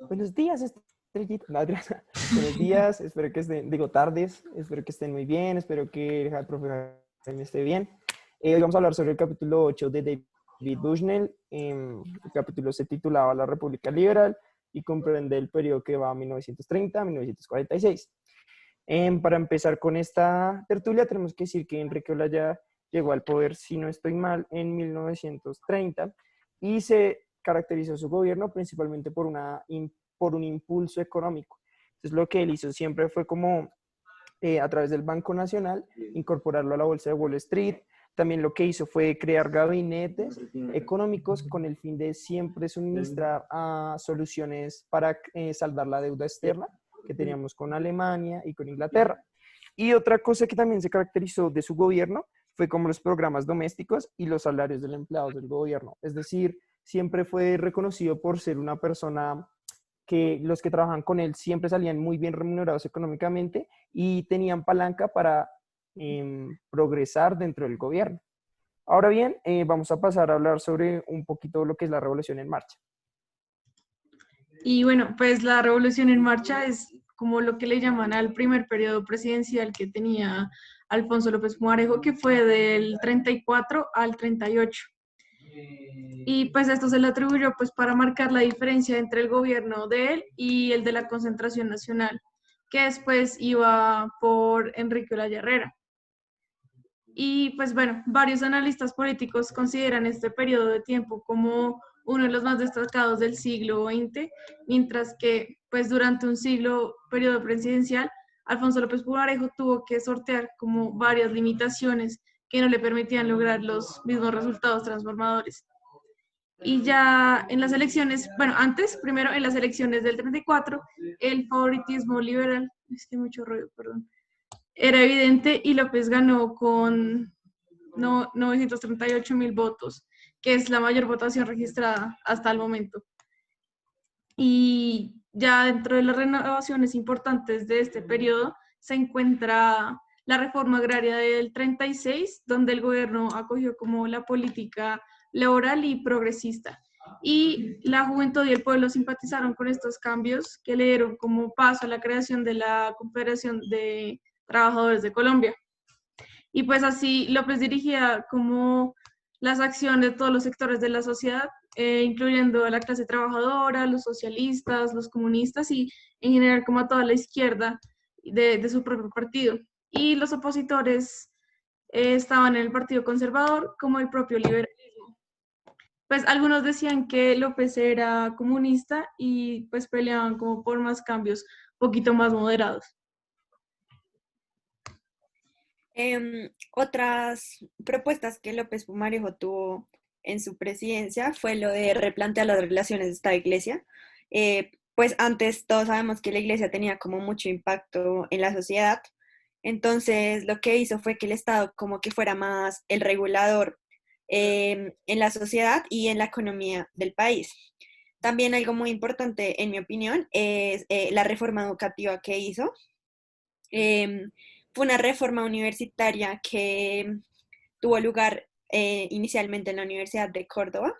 Buenos días, estrellita. No, buenos días, espero que estén, digo tardes, espero que estén muy bien, espero que el profe Jaime esté bien. Hoy vamos a hablar sobre el capítulo 8 de David Bushnell. El capítulo se titulaba La República Liberal y comprende el periodo que va a 1930 a 1946. Para empezar con esta tertulia, tenemos que decir que Enrique Olaya llegó al poder, si no estoy mal, en 1930 y se caracterizó su gobierno principalmente por un impulso económico. Entonces, lo que él hizo siempre fue como a través del Banco Nacional, incorporarlo a la Bolsa de Wall Street. También lo que hizo fue crear gabinetes económicos con el fin de siempre suministrar soluciones para saldar la deuda externa que teníamos con Alemania y con Inglaterra. Y otra cosa que también se caracterizó de su gobierno fue como los programas domésticos y los salarios de los empleados del gobierno. Es decir, siempre fue reconocido por ser una persona que los que trabajan con él siempre salían muy bien remunerados económicamente y tenían palanca para progresar dentro del gobierno. Ahora bien, vamos a pasar a hablar sobre un poquito lo que es la revolución en marcha. Y bueno, pues la revolución en marcha es como lo que le llaman al primer periodo presidencial que tenía Alfonso López Pumarejo, que fue del 34 al 38. Y pues esto se le atribuyó pues para marcar la diferencia entre el gobierno de él y el de la Concentración Nacional, que después iba por Enrique Olaya Herrera. Y pues bueno, varios analistas políticos consideran este periodo de tiempo como uno de los más destacados del siglo XX, mientras que pues durante un siglo periodo presidencial, Alfonso López Pumarejo tuvo que sortear como varias limitaciones que no le permitían lograr los mismos resultados transformadores. Y ya en las elecciones, bueno, antes, primero en las elecciones del 34, el favoritismo liberal, es que mucho ruido, perdón, era evidente y López ganó con 938.000 votos, que es la mayor votación registrada hasta el momento. Y ya dentro de las renovaciones importantes de este periodo se encuentra la reforma agraria del 36, donde el gobierno acogió como la política laboral y progresista. Y la juventud y el pueblo simpatizaron con estos cambios que le dieron como paso a la creación de la Confederación de Trabajadores de Colombia. Y pues así López dirigía como las acciones de todos los sectores de la sociedad, incluyendo a la clase trabajadora, los socialistas, los comunistas y en general como a toda la izquierda de su propio partido. Y los opositores estaban en el Partido Conservador como el propio liberalismo. Pues algunos decían que López era comunista y pues peleaban como por más cambios un poquito más moderados. Otras propuestas que López Pumarejo tuvo en su presidencia fue lo de replantear las relaciones de Estado-Iglesia. Pues antes todos sabemos que la Iglesia tenía como mucho impacto en la sociedad, entonces lo que hizo fue que el Estado como que fuera más el regulador en la sociedad y en la economía del país. También algo muy importante, en mi opinión, es la reforma educativa que hizo. Eh, Fue una reforma universitaria que tuvo lugar inicialmente en la Universidad de Córdoba.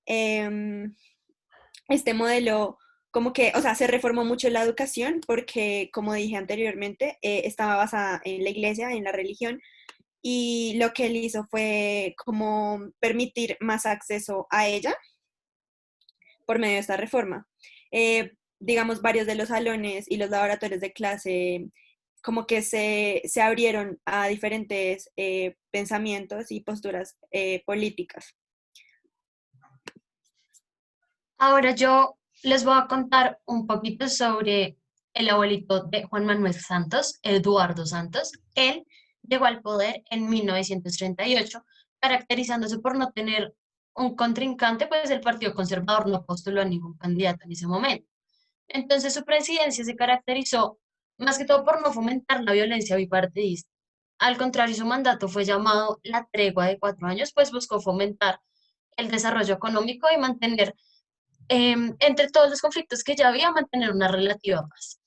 Eh, este modelo, como que, o sea, se reformó mucho la educación porque, como dije anteriormente, estaba basada en la iglesia, en la religión, y lo que él hizo fue como permitir más acceso a ella por medio de esta reforma. Digamos, varios de los salones y los laboratorios de clase como que se abrieron a diferentes pensamientos y posturas políticas. Ahora yo les voy a contar un poquito sobre el abuelito de Juan Manuel Santos, Eduardo Santos. Él llegó al poder en 1938, caracterizándose por no tener un contrincante, pues el Partido Conservador no postuló a ningún candidato en ese momento. Entonces su presidencia se caracterizó más que todo por no fomentar la violencia bipartidista. Al contrario, su mandato fue llamado la tregua de 4 años, pues buscó fomentar el desarrollo económico y mantener entre todos los conflictos que ya había, mantener una relativa paz.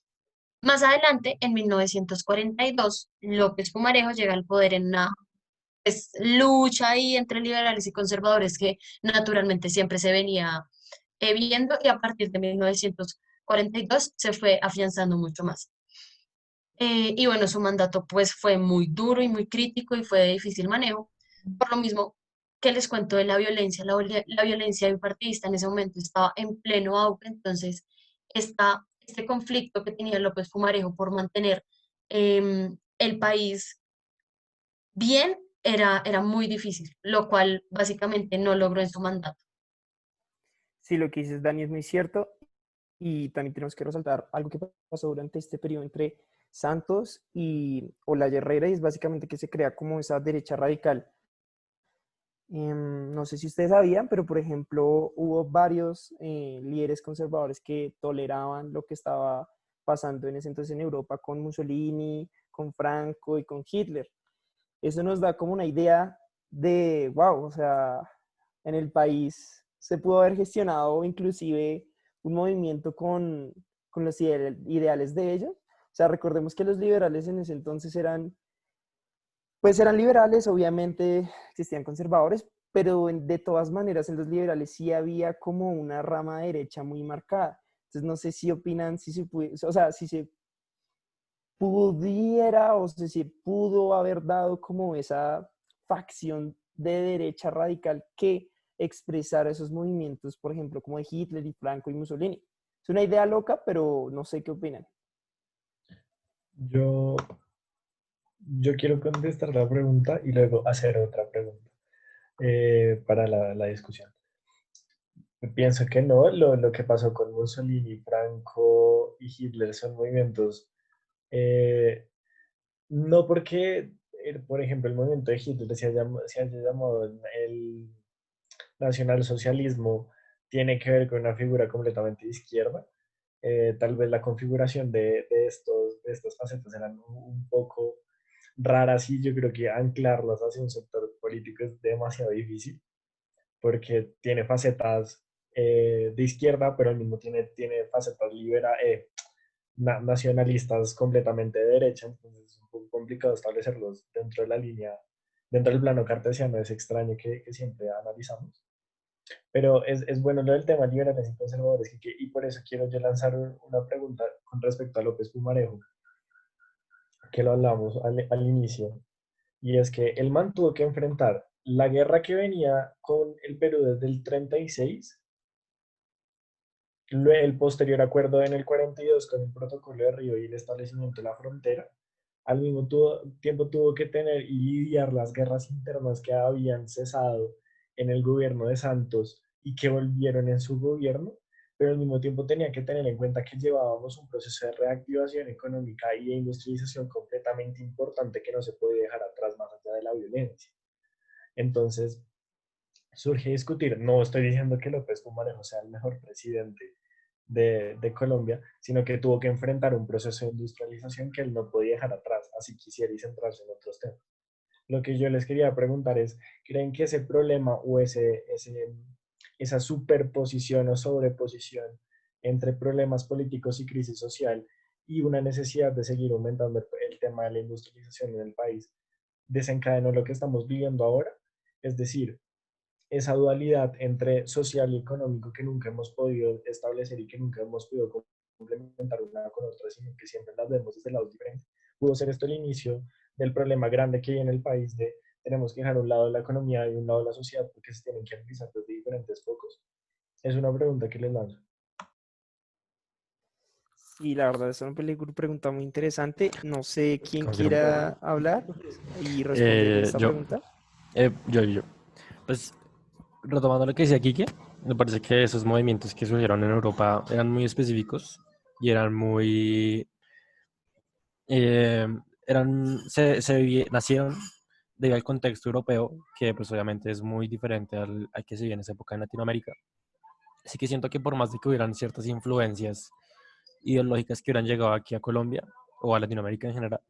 Más adelante, en 1942, López Pumarejo llega al poder en una lucha ahí entre liberales y conservadores que naturalmente siempre se venía viendo y a partir de 1942 se fue afianzando mucho más. Y bueno, su mandato pues fue muy duro y muy crítico y fue de difícil manejo. Por lo mismo que les cuento de la violencia, la violencia bipartidista en ese momento estaba en pleno auge, entonces este conflicto que tenía López Pumarejo por mantener el país bien era muy difícil, lo cual básicamente no logró en su mandato. Sí, lo que dices, Dani, es muy cierto. Y también tenemos que resaltar algo que pasó durante este periodo entre Santos y Olaya Herrera, y es básicamente que se crea como esa derecha radical. No sé si ustedes sabían, pero por ejemplo hubo varios líderes conservadores que toleraban lo que estaba pasando en ese entonces en Europa con Mussolini, con Franco y con Hitler. Eso nos da como una idea de, wow, o sea, en el país se pudo haber gestionado inclusive un movimiento con los ideales de ellos. O sea, recordemos que los liberales en ese entonces eran, pues eran liberales, obviamente existían conservadores, pero de todas maneras en los liberales sí había como una rama derecha muy marcada. Entonces no sé si opinan, si se puede, o sea, si se pudiera o si se pudo haber dado como esa facción de derecha radical que expresara esos movimientos, por ejemplo, como de Hitler y Franco y Mussolini. Es una idea loca, pero no sé qué opinan. Yo, yo quiero contestar la pregunta y luego hacer otra pregunta para la discusión. Pienso que no, lo que pasó con Mussolini, Franco y Hitler son movimientos, eh, no porque, por ejemplo, el movimiento de Hitler se haya llamado el nacionalsocialismo, tiene que ver con una figura completamente de izquierda. Tal vez la configuración de estas facetas eran un poco raras y yo creo que anclarlas hacia un sector político es demasiado difícil porque tiene facetas de izquierda, pero al mismo tiene facetas nacionalistas completamente de derecha, entonces es un poco complicado establecerlos dentro de la línea, dentro del plano cartesiano, es extraño que siempre analizamos. Pero es bueno lo del tema liberales y conservadores, y por eso quiero yo lanzar una pregunta con respecto a López Pumarejo, que lo hablamos al inicio, y es que el man tuvo que enfrentar la guerra que venía con el Perú desde el 36, el posterior acuerdo en el 42 con el protocolo de Río y el establecimiento de la frontera, al mismo tiempo tuvo que tener y lidiar las guerras internas que habían cesado en el gobierno de Santos y que volvieron en su gobierno, pero al mismo tiempo tenía que tener en cuenta que llevábamos un proceso de reactivación económica y de industrialización completamente importante que no se puede dejar atrás más allá de la violencia. Entonces, surge discutir, no estoy diciendo que López Pumarejo sea el mejor presidente de Colombia, sino que tuvo que enfrentar un proceso de industrialización que él no podía dejar atrás, así quisiera y centrarse en otros temas. Lo que yo les quería preguntar es, ¿creen que ese problema o esa superposición o sobreposición entre problemas políticos y crisis social y una necesidad de seguir aumentando el tema de la industrialización en el país desencadenó lo que estamos viviendo ahora? Es decir, esa dualidad entre social y económico que nunca hemos podido establecer y que nunca hemos podido complementar una con otra, sino que siempre las vemos desde lados diferentes. Pudo ser esto el inicio del problema grande que hay en el país de tenemos que dejar un lado la economía y un lado la sociedad porque se tienen que analizar desde diferentes focos. Es una pregunta que les lanzo. Y la verdad es una pregunta muy interesante. No sé quién Confirmo. quiera hablar y responder esta Yo, pregunta. yo. Pues retomando lo que decía Quique, me parece que esos movimientos que surgieron en Europa eran muy específicos y eran muy, eh, nacieron debido al contexto europeo, que pues obviamente es muy diferente al que se vivía en esa época en Latinoamérica. Así que siento que por más de que hubieran ciertas influencias ideológicas que hubieran llegado aquí a Colombia o a Latinoamérica en general,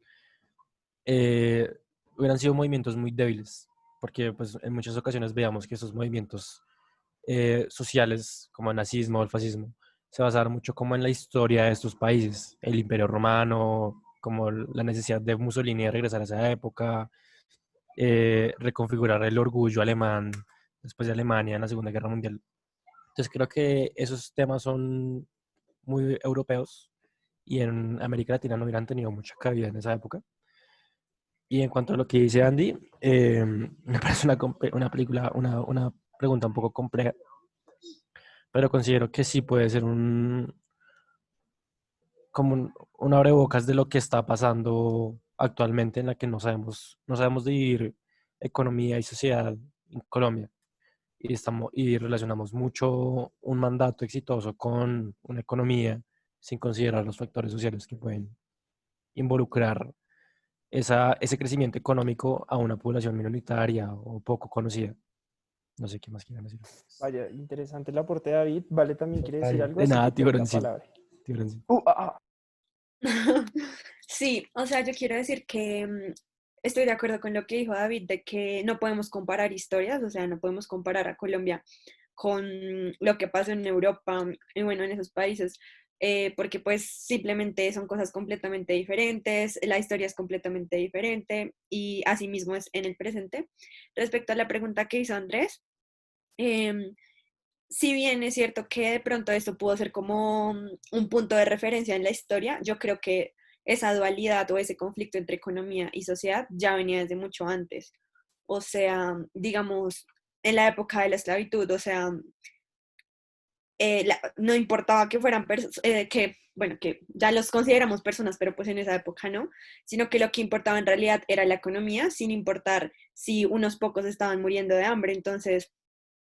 eh, hubieran sido movimientos muy débiles, porque pues en muchas ocasiones veamos que esos movimientos sociales, como el nazismo o el fascismo, se basaron mucho como en la historia de estos países, el Imperio Romano, como la necesidad de Mussolini de regresar a esa época, reconfigurar el orgullo alemán después de Alemania en la Segunda Guerra Mundial. Entonces creo que esos temas son muy europeos y en América Latina no hubieran tenido mucha cabida en esa época. Y en cuanto a lo que dice Andy, me parece una película, una pregunta un poco compleja, pero considero que sí puede ser como un abrebocas de lo que está pasando actualmente en la que no sabemos dividir economía y sociedad en Colombia. Y relacionamos mucho un mandato exitoso con una economía sin considerar los factores sociales que pueden involucrar ese crecimiento económico a una población minoritaria o poco conocida. No sé qué más quieran decir. Vaya, interesante el aporte de David. Vale, también quiere decir Total. algo, De así que nada, te doy la tiburoncín. palabra. Tiburoncín. Sí, o sea, yo quiero decir que estoy de acuerdo con lo que dijo David, de que no podemos comparar historias, o sea, no podemos comparar a Colombia con lo que pasó en Europa y bueno, en esos países, porque pues simplemente son cosas completamente diferentes, la historia es completamente diferente y así mismo es en el presente. Respecto a la pregunta que hizo Andrés, em, si bien es cierto que de pronto esto pudo ser como un punto de referencia en la historia, yo creo que esa dualidad o ese conflicto entre economía y sociedad ya venía desde mucho antes. O sea, digamos, en la época de la esclavitud, o sea, no importaba que fueran personas, que, bueno, que ya los consideramos personas, pero pues en esa época no, sino que lo que importaba en realidad era la economía, sin importar si unos pocos estaban muriendo de hambre. Entonces,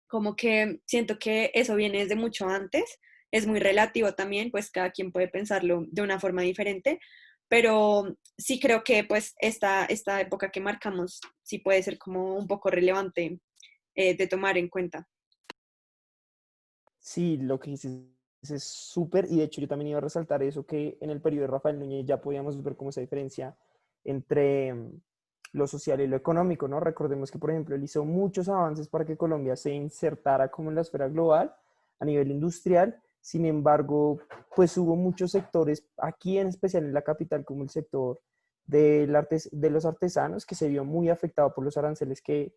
como que siento que eso viene desde mucho antes, es muy relativo también, pues cada quien puede pensarlo de una forma diferente, pero sí creo que pues esta época que marcamos sí puede ser como un poco relevante de tomar en cuenta. Sí, lo que dices es súper, y de hecho yo también iba a resaltar eso, que en el periodo de Rafael Núñez ya podíamos ver como esa diferencia entre lo social y lo económico, ¿no? Recordemos que, por ejemplo, él hizo muchos avances para que Colombia se insertara como en la esfera global a nivel industrial. Sin embargo, pues hubo muchos sectores, aquí en especial en la capital, como el sector de los artesanos, que se vio muy afectado por los aranceles que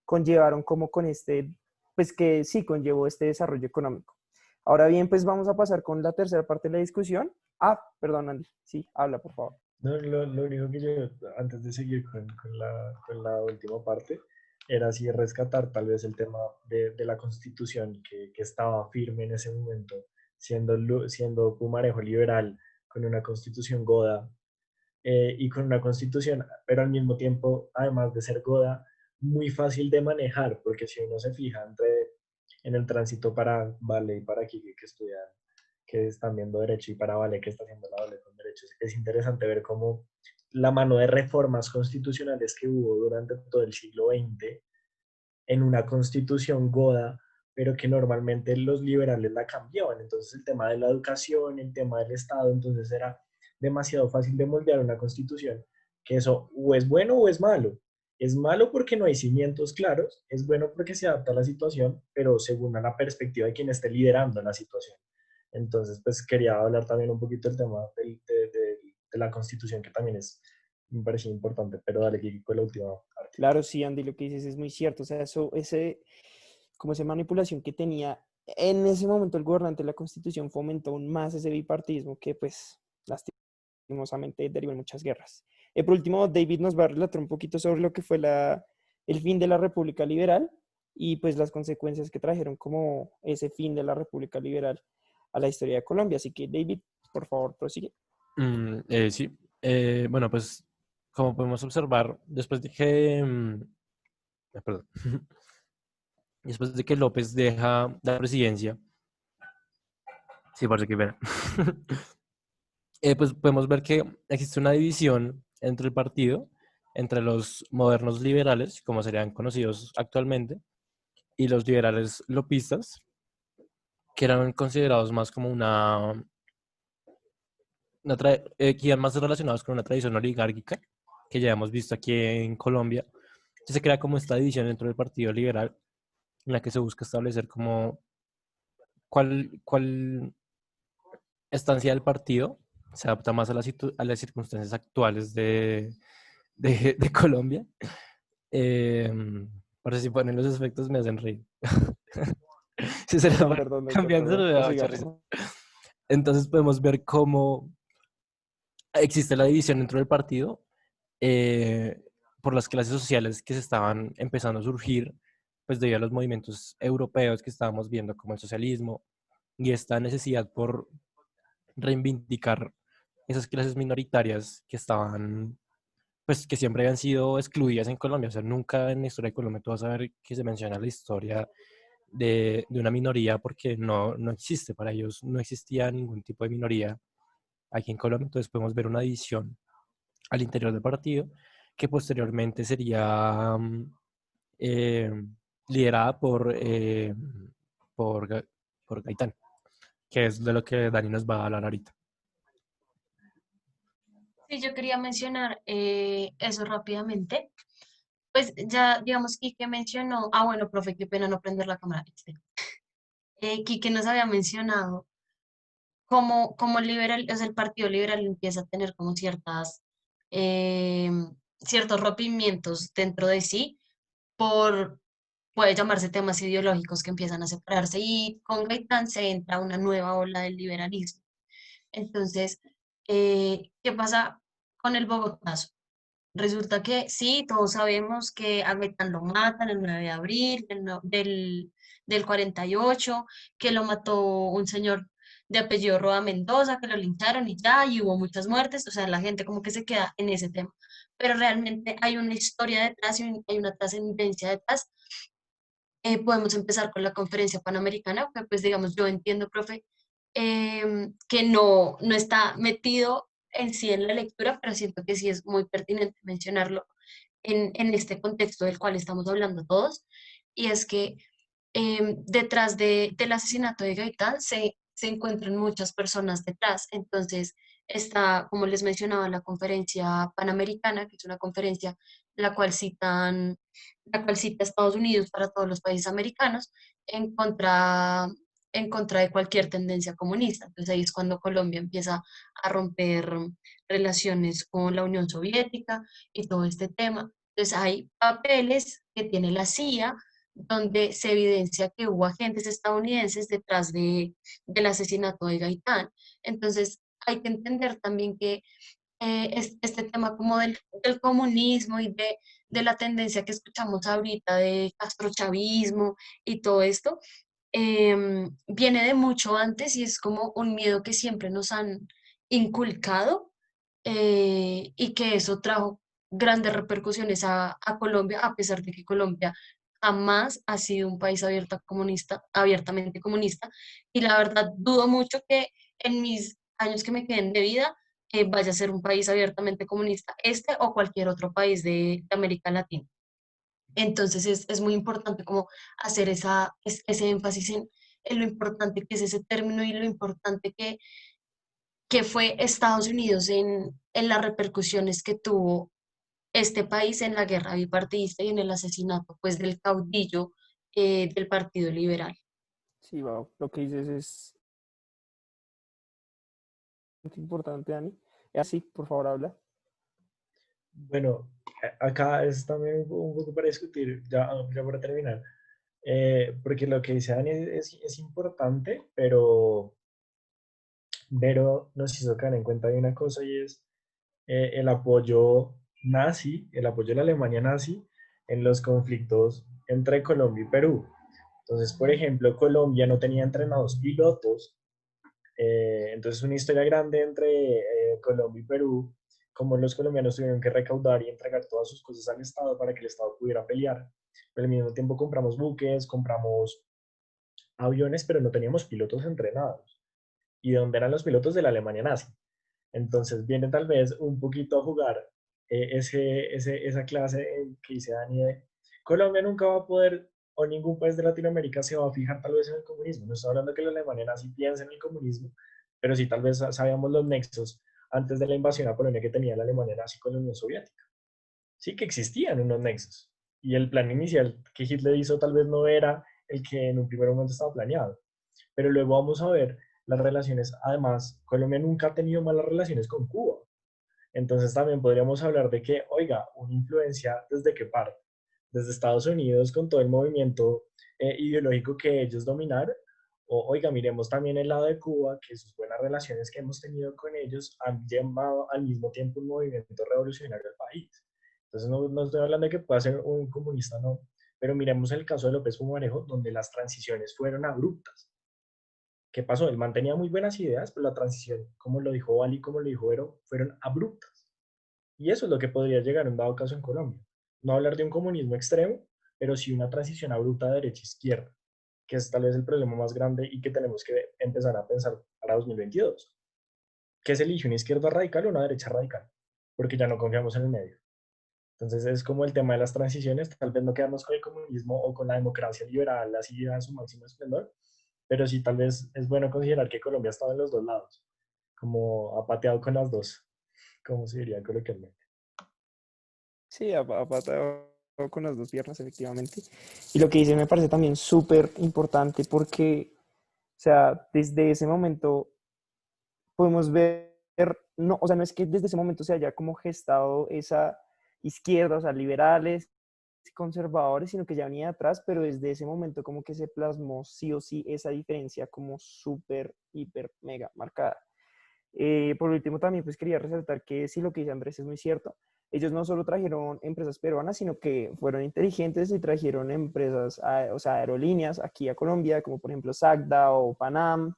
conllevaron como con este, pues que sí conllevó este desarrollo económico. Ahora bien, pues vamos a pasar con la tercera parte de la discusión. Perdón, Andy. Sí, habla, por favor. No, lo único que yo, antes de seguir con la última parte, era así rescatar tal vez el tema de la constitución que estaba firme en ese momento, siendo Pumarejo liberal, con una constitución goda y con una constitución, pero al mismo tiempo, además de ser goda, muy fácil de manejar, porque si uno se fija en el tránsito para Vale y para Kike que estudian, que están viendo derecho, y para Vale que está haciendo la Vale con derecho, es interesante ver cómo la mano de reformas constitucionales que hubo durante todo el siglo XX en una constitución goda, pero que normalmente los liberales la cambiaban. Entonces el tema de la educación, el tema del Estado, entonces era demasiado fácil de moldear una constitución, que eso o es bueno o es malo. Es malo porque no hay cimientos claros, es bueno porque se adapta a la situación, pero según la perspectiva de quien esté liderando la situación. Entonces, pues quería hablar también un poquito del tema de la constitución, que también me pareció importante, pero dale, Kiki, con la última parte. Claro, sí, Andy, lo que dices es muy cierto. O sea, como esa manipulación que tenía en ese momento el gobernante de la Constitución fomentó aún más ese bipartidismo que, pues, lastimosamente derivó en muchas guerras. Por último, David nos va a relatar un poquito sobre lo que fue el fin de la República Liberal y, pues, las consecuencias que trajeron como ese fin de la República Liberal a la historia de Colombia. Así que, David, por favor, prosigue. Sí. Bueno, pues como podemos observar, perdón. Después de que López deja la presidencia, sí, parece que ver. Pues podemos ver que existe una división entre el partido, entre los modernos liberales, como serían conocidos actualmente, y los liberales lopistas, que eran considerados más como que iban más relacionados con una tradición oligárquica, que ya hemos visto aquí en Colombia. Entonces se crea como esta división dentro del Partido Liberal, en la que se busca establecer como cuál estancia del partido se adapta más a las circunstancias actuales de Colombia. Por si ponen los efectos me hacen reír. Sí, se Perdón, lo perdón, doctor, cambiando, perdón. me da mucha Prosiga, por risa. favor. Entonces podemos ver cómo existe la división dentro del partido eh, por las clases sociales que se estaban empezando a surgir, pues debido a los movimientos europeos que estábamos viendo, como el socialismo, y esta necesidad por reivindicar esas clases minoritarias que estaban, pues que siempre habían sido excluidas en Colombia. O sea, nunca en la historia de Colombia tú vas a ver que se menciona la historia de una minoría porque no existe, para ellos no existía ningún tipo de minoría aquí en Colombia. Entonces podemos ver una división al interior del partido que posteriormente sería eh, liderada por, Ga- por Gaitán, que es de lo que Dani nos va a hablar ahorita. Sí, yo quería mencionar eso rápidamente. Pues ya, digamos, Quique mencionó, bueno, profe, qué pena no prender la cámara. Quique nos había mencionado cómo el liberal, o sea, el Partido Liberal empieza a tener como eh, ciertos rompimientos dentro de sí por, puede llamarse temas ideológicos que empiezan a separarse y con Gaitán se entra una nueva ola del liberalismo. Entonces, ¿qué pasa con el Bogotazo? Resulta que sí, todos sabemos que a Gaitán lo matan el 9 de abril del 48, que lo mató un señor de apellido Roa Mendoza, que lo lincharon y ya, y hubo muchas muertes, o sea, la gente como que se queda en ese tema. Pero realmente hay una historia detrás y hay una trascendencia detrás. Podemos empezar con la conferencia panamericana, que pues digamos, yo entiendo, profe, que no está metido en sí en la lectura, pero siento que sí es muy pertinente mencionarlo en este contexto del cual estamos hablando todos, y es que detrás del asesinato de Gaitán se encuentran muchas personas detrás. Entonces, está, como les mencionaba, la conferencia panamericana, que es una conferencia la cual la cual cita a Estados Unidos para todos los países americanos en contra, en contra de cualquier tendencia comunista. Entonces, ahí es cuando Colombia empieza a romper relaciones con la Unión Soviética y todo este tema. Entonces, hay papeles que tiene la CIA donde se evidencia que hubo agentes estadounidenses detrás del asesinato de Gaitán. Entonces, hay que entender también que este tema como del comunismo y de la tendencia que escuchamos ahorita de castrochavismo y todo esto, viene de mucho antes y es como un miedo que siempre nos han inculcado y que eso trajo grandes repercusiones a Colombia, a pesar de que Colombia jamás ha sido un país abiertamente comunista, y la verdad dudo mucho que en mis años que me queden de vida vaya a ser un país abiertamente comunista, este o cualquier otro país de América Latina. Entonces es muy importante como hacer ese énfasis en lo importante que es ese término y lo importante que fue Estados Unidos en las repercusiones que tuvo este país en la guerra bipartidista y en el asesinato pues del caudillo del Partido Liberal. Sí, wow, lo que dices es muy importante, Dani. Así, por favor, habla. Bueno, acá es también un poco para discutir, ya para terminar, porque lo que dice Dani es importante, pero nos hizo caer en cuenta de una cosa y es el apoyo nazi, el apoyo de la Alemania nazi en los conflictos entre Colombia y Perú. Entonces, por ejemplo, Colombia no tenía entrenados pilotos, entonces una historia grande entre Colombia y Perú, como los colombianos tuvieron que recaudar y entregar todas sus cosas al Estado para que el Estado pudiera pelear. Pero al mismo tiempo compramos buques, compramos aviones, pero no teníamos pilotos entrenados. ¿Y de dónde eran los pilotos? De la Alemania nazi. Entonces viene tal vez un poquito a jugar esa clase que dice Dani de Colombia nunca va a poder, o ningún país de Latinoamérica se va a fijar tal vez en el comunismo. No estoy hablando que la Alemania nazi piense en el comunismo, pero sí tal vez sabíamos los nexos antes de la invasión a Polonia que tenía la Alemania nazi con la Unión Soviética. Sí que existían unos nexos. Y el plan inicial que Hitler hizo tal vez no era el que en un primer momento estaba planeado. Pero luego vamos a ver las relaciones. Además, Colombia nunca ha tenido malas relaciones con Cuba. Entonces también podríamos hablar de que, oiga, una influencia desde qué parte. desde Estados Unidos con todo el movimiento ideológico que ellos dominaron. Oiga, miremos también el lado de Cuba, que sus buenas relaciones que hemos tenido con ellos han llevado al mismo tiempo un movimiento revolucionario al país. Entonces no estoy hablando de que pueda ser un comunista, no, pero miremos el caso de López Pumarejo, donde las transiciones fueron abruptas. ¿Qué pasó? Él mantenía muy buenas ideas, pero la transición, como lo dijo Wally, como lo dijo Vero, fueron abruptas. Y eso es lo que podría llegar en dado caso en Colombia. No hablar de un comunismo extremo, pero sí una transición abrupta de derecha-izquierda, que es tal vez el problema más grande y que tenemos que empezar a pensar para 2022. ¿Qué se elige, una izquierda radical o una derecha radical? Porque ya no confiamos en el medio. Entonces es como el tema de las transiciones, tal vez no quedamos con el comunismo o con la democracia liberal así a su máximo esplendor, pero sí tal vez es bueno considerar que Colombia ha estado en los dos lados, como ha pateado con las dos, como se diría coloquialmente. Sí, ha pateado con las dos piernas, efectivamente. Y lo que dice me parece también súper importante porque, o sea, desde ese momento podemos ver, no, o sea, no es que desde ese momento se haya como gestado esa izquierda, o sea, liberales, conservadores, sino que ya venía atrás, pero desde ese momento como que se plasmó sí o sí esa diferencia como súper, hiper, mega marcada. Por último, también pues quería resaltar que sí, lo que dice Andrés es muy cierto. Ellos no solo trajeron empresas peruanas, sino que fueron inteligentes y trajeron empresas, o sea, aerolíneas aquí a Colombia, como por ejemplo SACDA o Panam.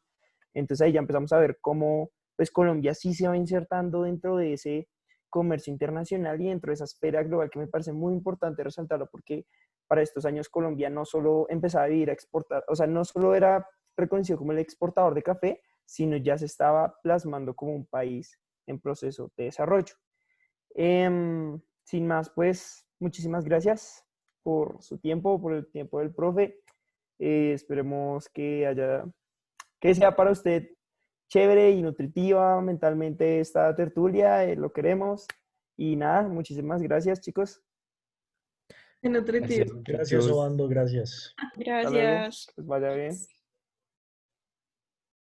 Entonces ahí ya empezamos a ver cómo pues Colombia sí se va insertando dentro de ese comercio internacional y dentro de esa esfera global, que me parece muy importante resaltarlo porque para estos años Colombia no solo empezaba a vivir a exportar, o sea, no solo era reconocido como el exportador de café, sino ya se estaba plasmando como un país en proceso de desarrollo. Sin más, pues muchísimas gracias por su tiempo, por el tiempo del profe. Esperemos que sea para usted chévere y nutritiva mentalmente esta tertulia, lo queremos. Y nada, muchísimas gracias, chicos. En nutritivo. Gracias, Gracias, muchachos. Obando, gracias. Hasta luego, Gracias. pues vaya bien.